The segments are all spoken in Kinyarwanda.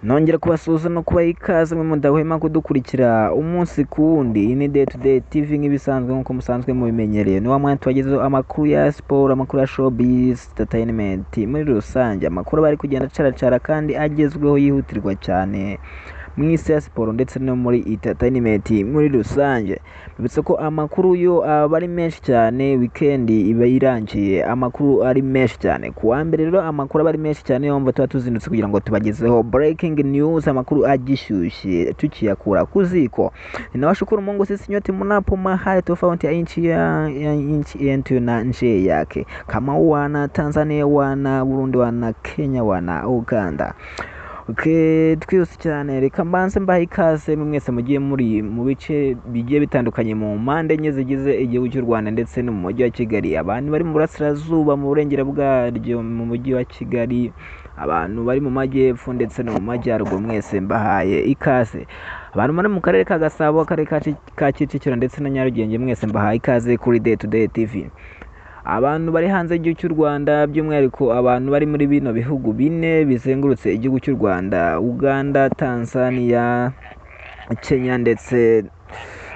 nongera kubasuhuza no kubaha ikaze mwe mudahwema kudukurikira umunsi ku wundi. Iyi ni Day to Day TV nk'ibisanzwe nk'uko musanzwe mubimenyereye. Ni wa mwanya tubagezeho amakuru ya siporo, amakuru ya showbiz, entertainment muri rusange, amakuru bari kugenda acaracara kandi agezweho yihutirwa cyane mu isi ya siporo ndetse no muri entertainment muri rusange. Bibutse ko amakuru yo aba ari menshi cyane, weekend iba irangiye amakuru ari menshi cyane. Ku wa mbere rero amakuru aba ari menshi cyane, yumva tuba tuzindutse kugira ngo tubagezeho breaking news, amakuru agishyushye tukiyakura ku ziko. Ninawashukuru Mungu, sisi nyote mnapo mahali tofauti ya nchi yetu na nje yake, kama wana Tanzania, wana Burundi, wana Kenya, wana Uganda. Twihuse cyane, reka mbanze mbaha ikaze mwese mugiye muri mu bice bigiye bitandukanye mu mpande enye zigize igihugu cy'u Rwanda ndetse no mu mujyi wa Kigali. Abantu bari mu burasirazuba, mu burengero bwaryo mu mujyi wa Kigali, abantu bari mu majyepfo ndetse no mu majyaruguru, mwese mbahaye ikaze. Abantu bari mu karere ka Gasabo, akarere ka Kicukiro ndetse na Nyarugenge, mwese mbahaye ikaze kuri Day to Day TV. Abantu bari hanze y'igihugu cy'u Rwanda, by'umwihariko abantu bari muri bino bihugu bine bizengurutse igihugu cy'u Rwanda: Uganda, Tanzania, Kenya ndetse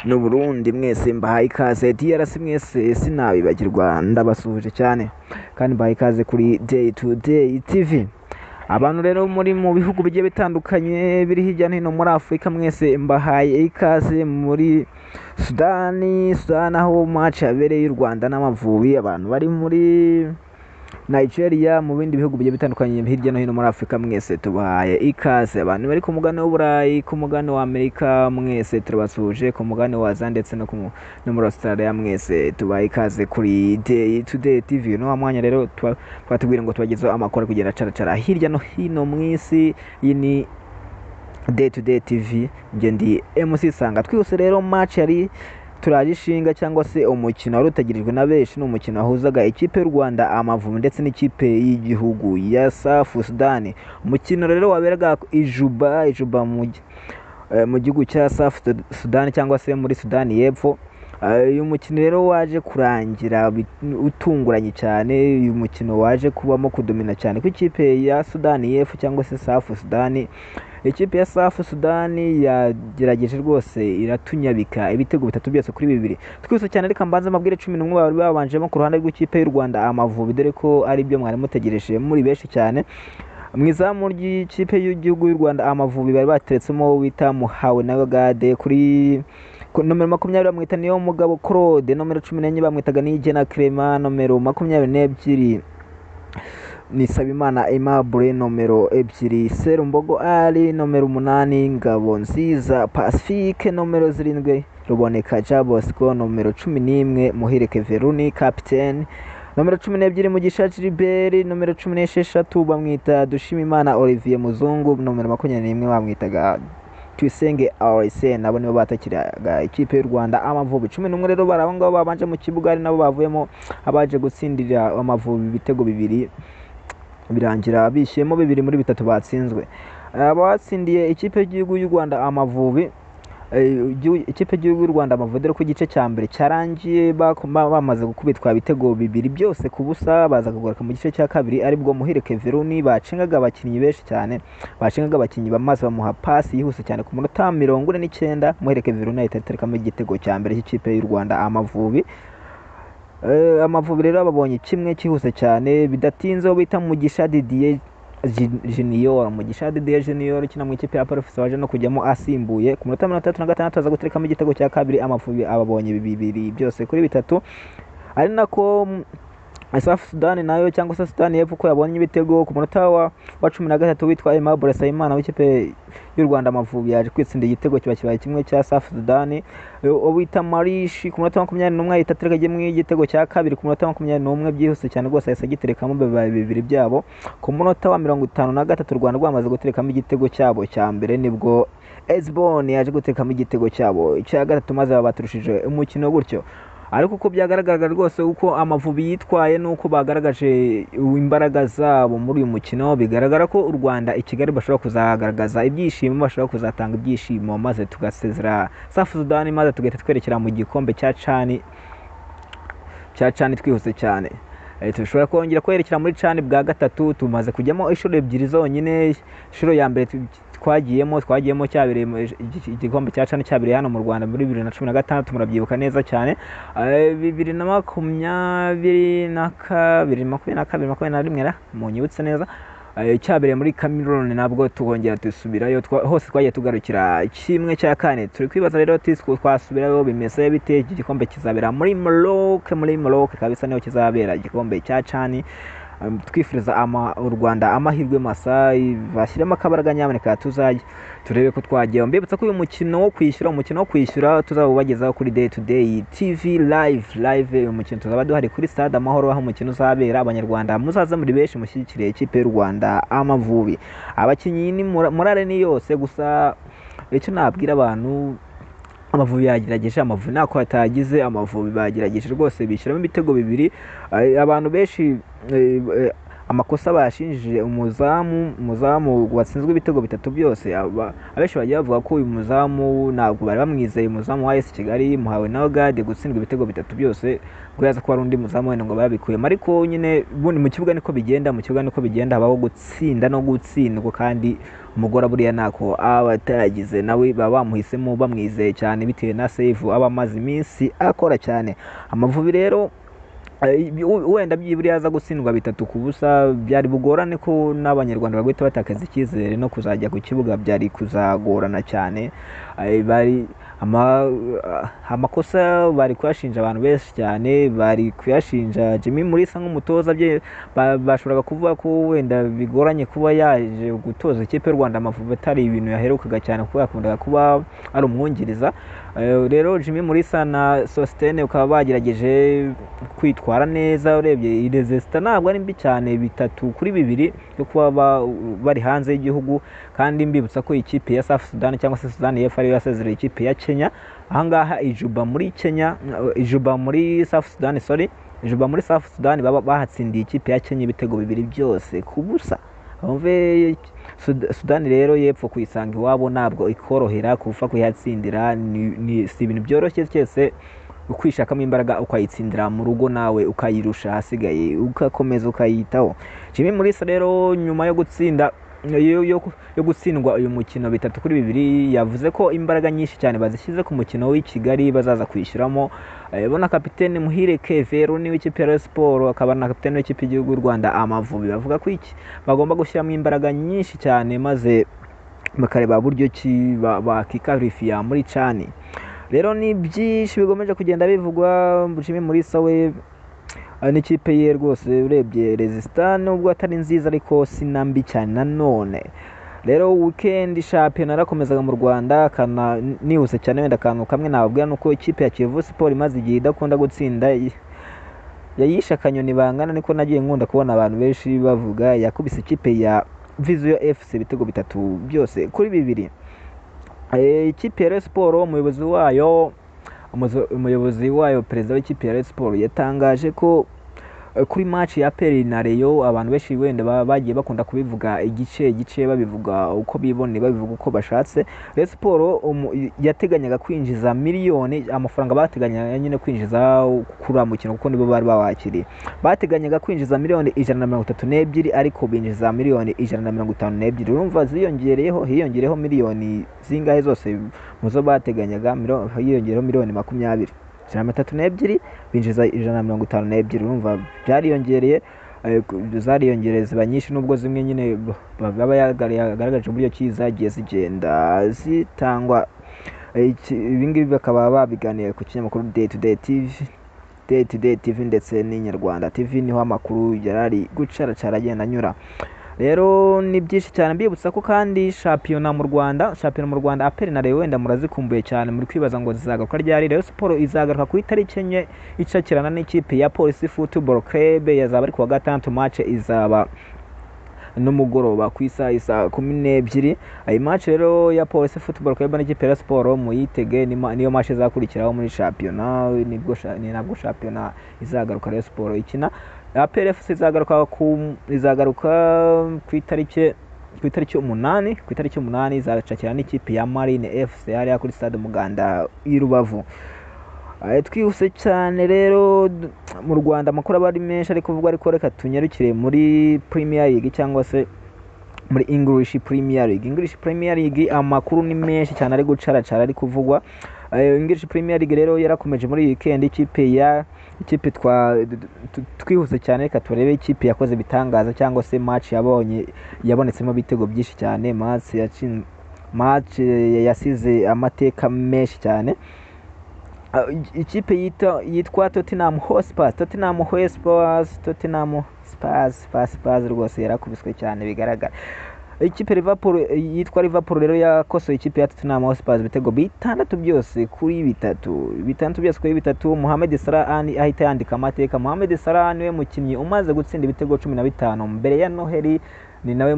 n'u Burundi, mwese mbahaye ikaze. DRC mwese sinabibagirwa, ndabasuhuje cyane kandi mbahaye ikaze kuri Day to Day TV. Abantu rero muri mu bihugu bigiye bitandukanye biri hirya no hino muri Afurika, mwese mbahaye ikaze. Muri Sudani aho match yabereye y'u Rwanda n'Amavubi, abantu bari muri Nigeria, mu bindi bihugu bigiye bitandukanye hirya no hino muri Afurika, mwese tubahaye ikaze. Abantu bari ku mugabane w'Uburayi, ku mugabane wa Amerika, mwese turabasuhuje, ku mugabane wa Aziya ndetse no muri Australia, mwese tubahaye ikaze kuri Day to Day TV. No mwanya rero twatubwira ngo tubagezeho amakuru kugenda acaracara hirya no hino mu isi. Iyi ni Day to Day TV, nge ndi MC Sanga. Twihuse rero, match yari turagishinga cyangwa se umukino wari utagirijwe na benshi, ni umukino wahuzaga ikipe y'u Rwanda Amavubi ndetse n'ikipe y'igihugu ya South Sudan. Umukino rero waberaga Ijuba mu gihugu cya South Sudan cyangwa se muri Sudani y'Epfo. Uyu mukino rero waje kurangira utunguranye cyane. Uyu mukino waje kubamo kudomina cyane ku ikipe ya Sudani y'Epfo cyangwa se South Sudan. Ikipe ya South Sudan yagerageje rwose iratunyabika ibitego 3 byose kuri 2. Twese cyane, reka mbanze amabwire 11 bari babanjemo ku ruhande rw'ikipe y'u Rwanda Amavubi, dore ko ari byo mwari mutegereje muri benshi cyane. Mu izamu ry'ikipe y'igihugu y'u Rwanda Amavubi bari bateretsemo wita Muhawe na Gade, kuri nomero 20 bamwita niyo mugabo Claude, nomero 14 bamwitaga Nigena Clement, nomero 22 ni Sabimana Aimable, nomero 2 Serumbogo Ali, nomero 8 Ngabo Nziza Pacifique, nomero 7 Ruboneka Jabosco, nomero 11 Muhireke Veruni captain, nomero 12 Mugisha Gilbert, nomero 16 bamwita Dushimimana Olivier Muzungu, nomero 21 bamwitaga Tuyisenge Arsene. Nabo nibo batakiraga ikipe y'u Rwanda Amavubi. 11 rero barabo ngabo babanje mu kibuga, ari nabo bavuyemo abaje gutsindira Amavubi ibitego 2, birangira bishyemo 2 muri 3 batsinzwe. Abatsindiye ikipe y'igihugu y'u Rwanda Amavubi, ikipe y'igihugu y'u Rwanda Amavubi, dore ko igice cya mbere cyarangiye bamaze gukubitwa ibitego 2 byose ku busa. Baza kugaruka mu gice cya kabiri, aribwo Muhireke Veruni bacengaga abakinnyi benshi cyane, bacengaga abakinnyi bamaze bamuha pasi yihuse cyane ku munota 49. Muhireke Veruni ahita aterekamo igitego cya mbere cy'ikipe y'u Rwanda Amavubi. Amavubi rero babonye kimwe cyihuse cyane bidatinze, bita Mugisha Didier Junior. Mugisha Didier Junior ukina mu ikipe ya Professor waje no kujyamo asimbuye ku munota 36 aza guterekamo igitego cya kabiri. Amavubi ababonye 2 byose kuri 3, ari nako South Sudan nayo cyangwa se Sudan y'Epfo ko yabonye ibitego ku munota wa 13 witwa Aimable Sayimana w'ikipe y'u Rwanda Amavubi yaje kwitsinda igitego kibaye kimwe cya South Sudan. Wita Marishi ku munota 21 ahita atereka mu igitego cya kabiri ku munota 21 byihuse cyane rwose, ahise agiterekamo 2 byabo. Ku munota wa 53 u Rwanda rwamaze guterekamo igitego cyabo cya mbere, nibwo Esbon yaje guterekamo igitego cyabo cya gatatu, maze babaturushije umukino gutyo. Ariko uko byagaragaraga rwose uko Amavubi yitwaye nuko bagaragaje imbaraga zabo muri uyu mukino, bigaragara ko u Rwanda i Kigali bashobora kuzagaragaza ibyishimo, bashobora kuzatanga ibyishimo, maze tugasezera South Sudan, maze tugahita twerekera mu gikombe cya CHAN twihuse cyane. dushobora kongera kwerekera muri cani bwa gatatu. Tumaze kujyamo inshuro ebyiri zonyine. Inshuro ya mbere twagiyemo cyabereye igikombe cya cani cyabereye hano mu Rwanda muri 2016 murabyibuka neza cyane. 2022 munyibutse neza cyabereye muri Cameroon, nabwo tugongera dusubirayo. Hose twagiye tugarukira kimwe cya kane. Turi kwibaza rero twasubirayo bimeze bite. Iki gikombe kizabera muri Maroc kabisa, niho kizabera igikombe cya cani. Twifuriza u Rwanda amahirwe masa, bashyiremo akabaraga nyamuneka tuzajye turebe ko twagiye. Mbibutsa ko uyu mukino wo kwishyura tuzawubagezaho kuri Day to Day TV live. Uyu mukino tuzaba duhari kuri Stade Amahoro aho umukino uzabera. Abanyarwanda muzaza muri benshi mushyigikire ikipe y'u Rwanda Amavubi. Abakinnyi ni morale ni yose, gusa icyo nabwira abantu, Amavubi yagerageje, Amavubi ntako hatagize, Amavubi bagerageje rwose bishyiramo ibitego bibiri. Abantu benshi amakosa bashinjije umuzamu watsinzwe ibitego bitatu byose. Abenshi bagiye bavuga ko uyu muzamu ntabwo bari bamwizeye, umuzamu wa AS Kigali muhawe na Ogade gutsindwa ibitego bitatu byose, ngo yaza ko ari undi muzamu wenda ngo babikuyemo. Ariko nyine mu kibuga niko bigenda, habaho gutsinda no gutsindwa, kandi umugore buriya ntako aba atagize, nawe baba bamuhisemo bamwizeye cyane bitewe na save aba amaze iminsi akora cyane. Amavubi rero wenda byiburi yaza gutsindwa 3-0 byari bugorane ko n'abanyarwanda bagahita batakaza icyizere no kuzajya ku kibuga, byari kuzagorana cyane. Bari amakosa bari kuyashinja abantu benshi cyane, bari kuyashinja Jimmy Mulisa nk'umutoza. Bashoboraga kuvuga ko wenda bigoranye kuba yaje gutoza ikipe y'u Rwanda Amavubi atari ibintu yaherukaga cyane, kuko yakundaga kuba ari umwungiriza. Rero Jimmy Mulisa na Sostene ukaba bagerageje kwitwara neza. Urebye Resista ntabwo ari mbi cyane, 3-2 yo kuba bari hanze y'igihugu. Kandi mbibutsa ko ikipe ya South Sudan cyangwa se Sudan y'Epfo ariyo yasezereye ikipe ya Kenya. Ahangaha Ijuba muri South Sudan bahatsindiye ikipe ya Kenya ibitego 2 byose ku busa. Sudani rero y'Epfo kuyisanga iwabo ntabwo ikorohera, kufa kuyatsindira si ibintu byoroshye cyese. Ukwishakamo imbaraga ukayitsindira mu rugo, nawe ukayirusha, hasigaye ugakomeza ukayitaho. Jimmy Mulisa rero nyuma yo gutsindwa uyu mukino 3-2 yavuze ko imbaraga nyinshi cyane bazishyize ku mukino w'i Kigali bazaza kwishyuramo. Bona kapitene Muhire Kevero ni w'ikipe ya Sport, akaba na kapitene w'ikipe y'igihugu y'u Rwanda Amavubi, bavuga ko bagomba gushyiramo imbaraga nyinshi cyane maze bakareba buryo ki bakikarifiya muri cani. Rero ni byinshi bigomeje kugenda bivugwa. Jimmy Mulisa we n'ikipe ye rwose, urebye Resista nubwo atari nziza ariko sinambi cyane nanone. Rero weekend shampiyona yarakomezaga mu Rwanda, kana nihuse cyane. Wenda akantu kamwe nababwira nuko ikipe ya Kiyovu Sport imaze igihe idakunda gutsinda, yayishe akanyoni bangana, niko nagiye nkunda kubona abantu benshi bavuga. Yakubise ikipe ya Vision FC ibitego 3 byose kuri 2. Ikipe ya Sport umuyobozi wayo perezida w'ikipe ya Sport yatangaje ko kuri match ya Peri na Rayon, abantu benshi wenda bagiye bakunda kubivuga igice babivuga uko bibone, babivuga uko bashatse. Sport yateganyaga kwinjiza miliyoni, amafaranga bateganyaga nyine kwinjiza kuri mukino kuko nibo bari bawakiriye. Bateganyaga kwinjiza miliyoni 132, ariko binjiza miliyoni 152. Urumva hiyongereho miliyoni zingahe zose muzo bateganyaga, hiyongereho miliyoni 20. 132 binjiza 152. Urumva byariyongereye, zariyongereye ziba nyinshi, nubwo zimwe nyine baba yagaragaje uburyo kizagiye zigenda zitangwa. Ibingibi bakaba babiganiye ku kinyamakuru Day to Day TV ndetse n'Inyarwanda TV, niho amakuru yarari gucaracara agenda anyura. Rero ni byinshi cyane. Mbibutsa ko kandi shampiyona mu Rwanda Aperi na Rayon wenda murazikumbuye cyane, muri kwibaza ngo zizagaruka ryari. Rayon Sport izagaruka ku itariki 4 icakirana n'ikipe ya Police Football Club, yazaba ari kuwa gatandatu. Match izaba n'umugoroba ku isaha 12. Ayi match rero ya Police Football Club n'ikipe ya Sport muyitege, niyo match izakurikiraho muri shampiyona. Nabwo shampiyona izagaruka Rayon Sport ikina. PRFC izagaruka ku itariki 8 izacakira n'ikipe ya Marine FC hariya kuri Stade Umuganda i Rubavu. twihuse cyane rero mu Rwanda amakuru aba ari menshi ariko vuga, ariko reka tunyarukire muri Premier League cyangwa se muri English Premier League. English Premier League amakuru ni menshi cyane ari gucaracara ari kuvugwa. English Premier League rero yarakomeje muri weekend. Ikipe twihuse cyane, reka turebe ikipe yakoze bitangaza cyangwa se match yabonetsemo bitego byinshi cyane, match yasize amateka menshi cyane. Ikipe yitwa Tottenham Hotspur rwose yarakubiswe cyane bigaragara. Ikipe yitwa Liverpool rero yakosoye ikipe ya Tottenham Hotspur ibitego bitandatu byose kuri bitatu. Mohamed Salah ahita yandika amateka. Mohamed Salah niwe mukinnyi umaze gutsinda ibitego 15 mbere ya Noheli, ni nawe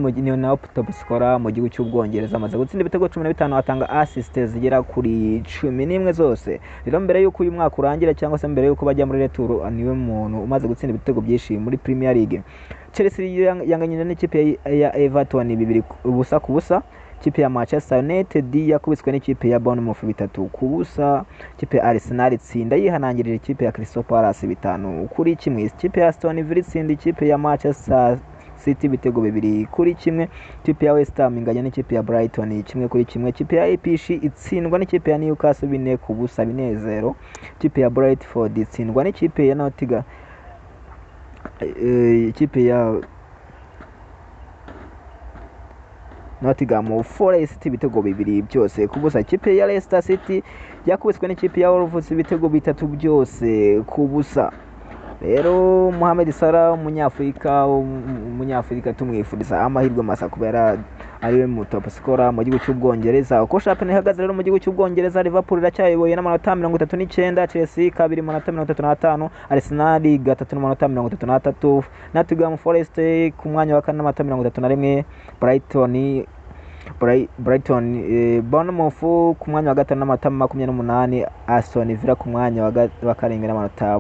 top scorer mu gihugu cy'Ubwongereza, amaze gutsinda ibitego 15, atanga assist zigera kuri 11 zose. Rero mbere yuko uyu mwaka urangira cyangwa se mbere yuko bajya muri retour, niwe muntu umaze gutsinda ibitego byinshi muri Premier League. Chelsea yanganyije n'ikipe ya Everton 2-0. Ikipe ya Manchester United yakubiswe n'ikipe ya Bournemouth 3-0. Ikipe ya Arsenal itsinda yihanangirije ikipe ya Crystal Palace 5-1. Ikipe ya Aston Villa itsinda ikipe ya Manchester City ibitego 2-1. Ikipe ya West Ham inganya n'ikipe ya Brighton 1-1. Ikipe ya Ipswich itsindwa n'ikipe ya Newcastle 4-0. Ikipe ya Brentford itsindwa n'ikipe ya Nottingham Forest ibitego 2 byose kubusa. Ikipe ya Leicester City yakubiswe n'ikipe ya Wolves ibitego 3 byose kubusa. Rero Mohamed Salah umunyafurika tumwifuriza amahirwe masa kubera ariwe mu top scorer mu gihugu cy'Ubwongereza. Uko shampiyona ihagaze rero mu gihugu cy'Ubwongereza, Liverpool iracyayoboye n'amanota 39, Chelsea 2 n'amanota 35, Arsenal 3 n'amanota 33, Nottingham Forest ku mwanya wa 4 n'amanota 31, Bournemouth ku mwanya wa 5 n'amanota 28, Aston Villa ku mwanya wa 7 n'amanota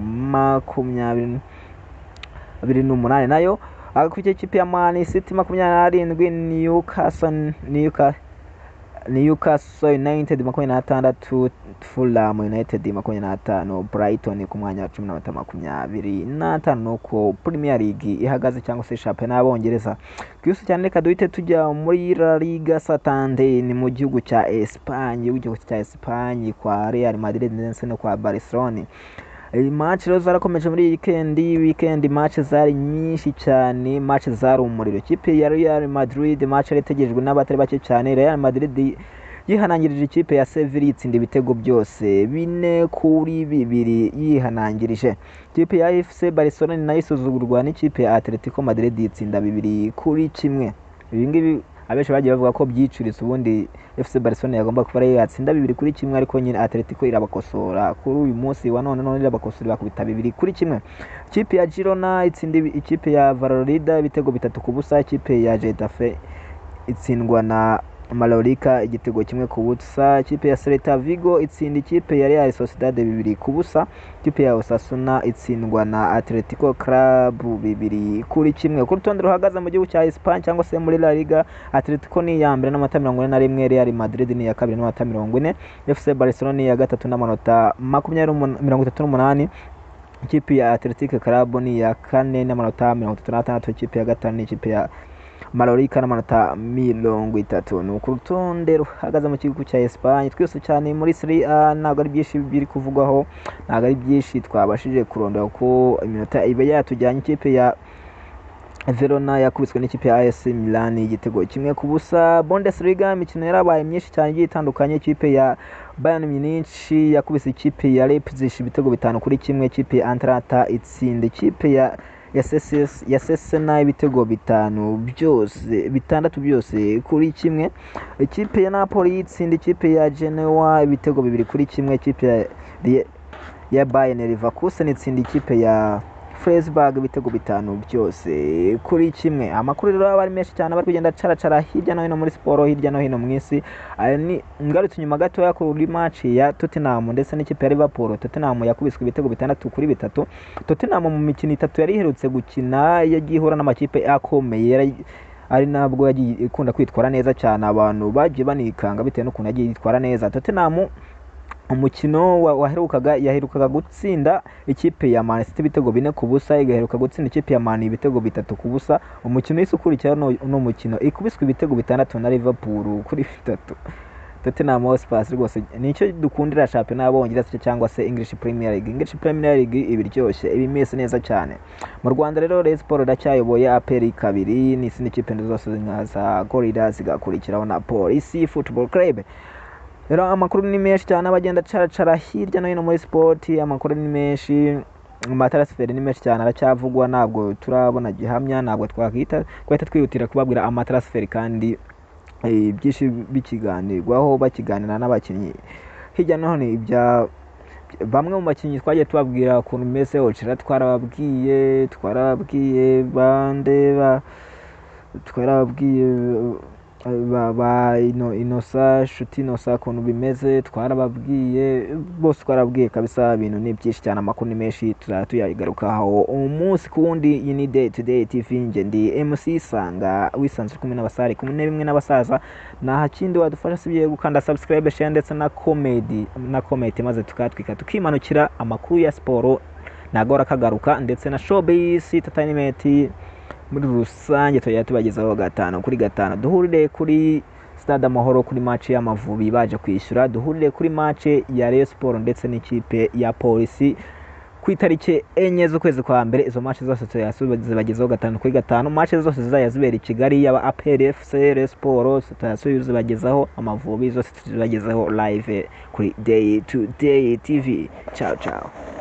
28 nayo. Agakurikiye ikipe ya Man City 27, Newcastle United 26, Fulham United 25, Brighton ku mwanya wa 25. Nuko Premier League ihagaze cyangwa se shampiyona y'Abongereza. Twese cyane reka duhite tujya muri La Liga Santander, ni mu gihugu cya Espagne kwa Real Madrid ndetse no kwa Barcelona. Match rero zarakomeje muri weekend match zari nyinshi cyane, match zari umuriro. Ikipe ya Real Madrid match yategerejwe n'abatari bake cyane. Real Madrid yihanangirije ikipe ya Sevilla itsinda ibitego byose 4-2 yihanangirije. Ikipe ya FC Barcelona nayo isuzugurwa n'ikipe ya Atletico Madrid itsinda 2-1. Ibingibi abenshi bagiye bavuga ko byicuritse, ubundi FC Barcelona yagomba kuba yatsinda 2-1, ariko nyine Atletico irabakosora kuri uyu munsi wa none irabakosora bakubita 2-1. Ikipe ya Girona itsinda ikipe ya Valladolid ibitego 3-0. Ikipe ya Getafe itsindwa na Mallorca igitego 1-0. Ikipe ya Celta Vigo itsinda ikipe ya Real Sociedad 2-0. Ikipe ya Osasuna itsindwa na Atletico Club 2-1. Ku rutonde ruhagaze mu gihugu cya Espagne cyangwa se muri La Liga, Atletico ni ya mbere n'amanota 41, Real Madrid ni ya kabiri n'amanota 40, FC Barcelona ni ya gatatu n'amanota 38. Ikipe ya Atletico Club ni ya kane n'amanota 36. Ikipe ya gatanu ni ikipe ya Mallorca n'amanota 30. Ni ku rutonde ruhagaze mu gihugu cya Espagne. Twese cyane muri Serie A ntabwo ari byinshi biri kuvugwaho, ntabwo ari byinshi twabashije kurondora ko iminota iba yatujyanye. Ikipe ya Verona yakubiswe n'ikipe ya AS Milan igitego 1-0. Bundesliga imikino yarabaye myinshi cyane igiye itandukanye. Ikipe ya Bayern Munich yakubise ikipe ya Leipzig ibitego 5-1. Ikipe ya Atalanta itsinda ikipe ya Cesena ibitego 6 byose kuri 1. Ikipe ya Napoli itsinda ikipe ya Genoa ibitego 2-1. Ikipe ya Bayern Leverkusen itsinda ikipe ya Freiburg ibitego 5 byose kuri 1. Amakuru rero aba ari menshi cyane bari kugenda caracara hirya no hino muri siporo, hirya no hino mu isi. Ni ngarutse nyuma gato ya kuri match ya Tottenham ndetse n'ikipe ya Liverpool. Tottenham yakubiswe ibitego 6-3. Tottenham mu mikino 3 yari iherutse gukina yagiye ihura n'amakipe akomeye, ari nabwo yagiye ikunda kwitwara neza cyane, abantu bagiye banikanga bitewe n'ukuntu yagiye yitwara neza. Tottenham umukino yaherukaga gutsinda ikipe ya Man City ibitego 4-0, igaheruka gutsinda ikipe ya Man ibitego 3-0. umukino wese ukurikiraho no mukino ikubiswe ibitego 6 na Liverpool kuri 3. Tottenham Hotspur rwose nicyo dukundira champion y'Abongereza cyangwa se English Premier League. English Premier League ibiryoshye ibimeze neza cyane. Mu Rwanda rero Rayon Sport iracyayoboye, APR kabiri, n'izindi kipe zose nka za Gorilla zigakurikiraho na Police Football Club. Rero amakuru ni menshi cyane abagenda cara hirya no hino muri sport, amakuru ni menshi, amatransfer ni menshi cyane aracyavugwa, ntabwo turabona gihamya, ntabwo twahita twihutira kubabwira amatransfer kandi byinshi bikiganirwaho bakiganira n'abakinnyi hirya no hino. Ibya bamwe mu bakinnyi twagiye tubabwira ukuntu meze Ochira, twarababwiye Inosa Shuti Inosa ukuntu bimeze, twarababwiye bose, twarababwiye kabisa. Ibintu ni byinshi cyane, amakuru ni menshi, tuyagarukaho umunsi ku wundi. Iyi ni Day to Day TV, nje ndi MC Sanga, wisanzwe kumwe n'abasare kumwe bimwe n'abasaza. Nta kindi wadufasha sibye gukanda subscribe, share ndetse na comment maze tukatwika tukimanukira amakuru ya siporo nagora kagaruka, ndetse na showbiz entertainment muri rusange tujya tubagezaho 5 kuri 5. Duhurire kuri Stade Amahoro kuri match y'Amavubi baje kwishyura, duhurire kuri match ya Rayon Sport ndetse n'ikipe ya Police ku itariki 4 z'ukwezi kwa mbere. Izo match zose tuyazibagezaho 5 kuri 5. Match zose zizaya zibera i Kigali, yaba APR FC, Rayon Sport tuyazibagezaho, Amavubi zose tuzibagezaho live kuri Day to Day TV. Ciao ciao.